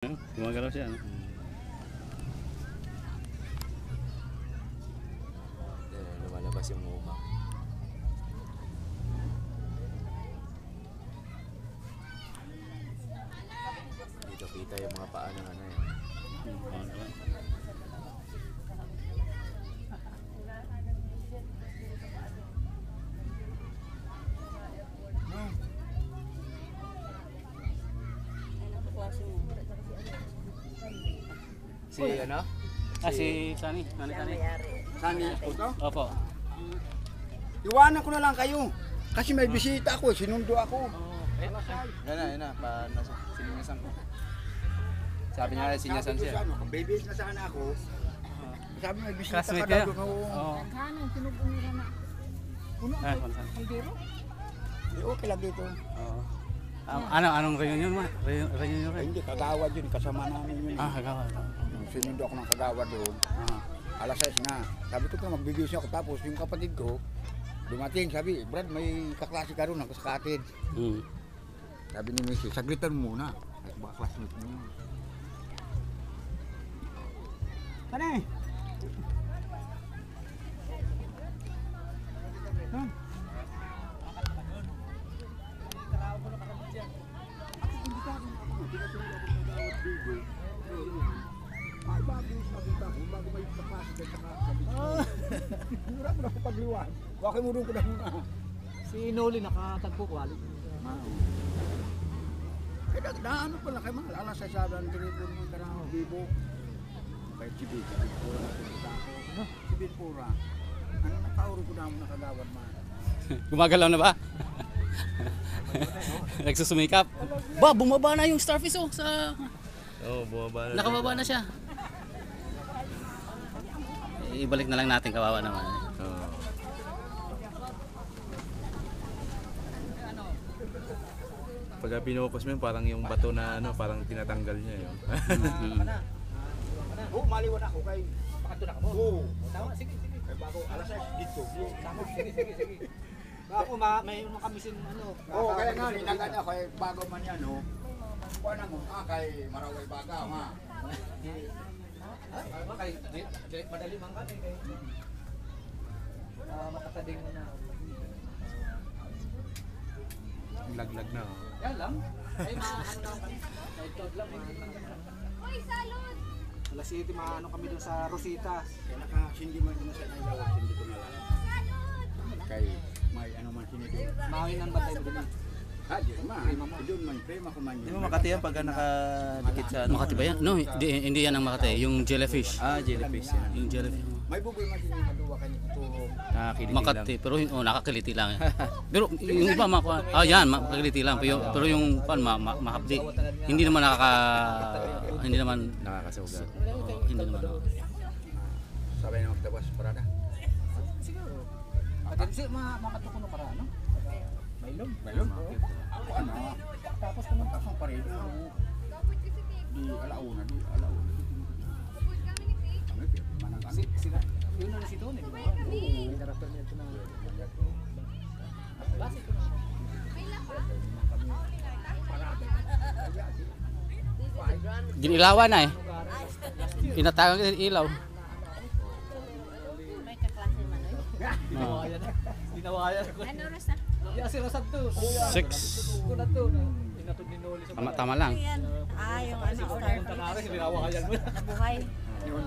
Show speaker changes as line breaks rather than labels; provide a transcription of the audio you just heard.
Gumagalaw siya, no?
Lumalabas yung mukha. Dito kita yung mga paa ng ano yun. Si ano?
Si Sunny. Sunny.
Sani po to?
Opo.
Iwanan ko na lang kayo. Kasi may bisita ako, sinundo ako.
Yan na. Sininasan ko. Sabi niya sinyasan siya.
Babies na sana ako. Sabi may bisita
Classmate
ka
kayo?
daw doon.
Oo.
Puno
Ah,
ko.
Sunny.
Kaldero? Okay lang dito.
Oo. Anong reunion mo? Reunion
Ay,
rin?
hindi, kagawad yun. Kasama namin yun.
Kagawa.
Sinundo ako ng kagawad doon. Alas 6 na. Sabi ko pa magbibis ako. Tapos yung kapatid ko, dumating. Sabi, Brad, may kaklase ka ron. Ako sa katid. Sabi ni Missy, saglitan mo muna. At baka classmate mo yun. Ano eh? Bakit mo rin ko na muna?
Si Noli nakatagpo kwali.
Kaya ano pala kayo mga alas sa sabi ang telepono mo karang Vivo. Kaya si Bilpura na pinita ako. Si Bilpura. Ano nakauro ko na mo nakagawad man.
Gumagalaw na ba? Nagsusumikap. Ba, bumaba na yung starfish sa...
Oo, bumaba na.
Nakababa na siya. Ibalik na lang natin, kawawa naman.
Oo. Pagka pinupos mo yun, parang yung bato na ano, parang tinatanggal niya yun.
Oo, maliwan ako kay
Pakato na ka mo.
Oo.
Tama, sige.
Kay bago alas 6 dito.
Tama, sige. Ako may makamisin ano.
Oo, kaya nga ninaga niya kay bago man yan, no. Kuha na mo, kay Maraway Bagaw, ha.
Kay direct madali man kami kay. Makatading na.
Laglag na. Oh.
Yan lang. Ay ano lang kami. Kahit tod lang. Hoy, salud. Alas 7 maano kami doon sa Rosita.
Kaya nakasindi man din sa ilaw, hindi ko na lang. Kay may ano man sinito.
Mahinan ba tayo doon?
Di man. Doon man, prema ko man yun.
Di ba Makati yan pagka nakadikit sa ano?
Makati ba yan? No, hindi yan ang Makati. Yung jellyfish.
Jellyfish yan.
Yung jellyfish.
May buboy man din maduwa kay ito.
Nakakiliti
Makati,
lang.
pero nakakiliti lang. Pero yung iba yan, makakiliti lang. Pero yung mahapdi, hindi naman hindi naman
Nakakasugat.
hindi naman.
Sabay na magtabas parada.
Siguro. Pati si makatukuno para ano? Mailom.
Ako ano? Tapos pumunta sa pareho. Di alauna.
Sila. Yun na si Tony, di ba? Oo. Director niya ito na. Base ko na.
Ginilawan na eh. Inatagan ka ng ilaw.
May kaklase man oy.
Ginawayan. Ginawayan ko.
Ano oras na?
Ya si Rosad to.
6.
Ko na to. Inatod ni Noli sa
Tama lang.
Yan. Yung ano,
Punta na rin, ginawayan mo.
Nabuhay.
Yun.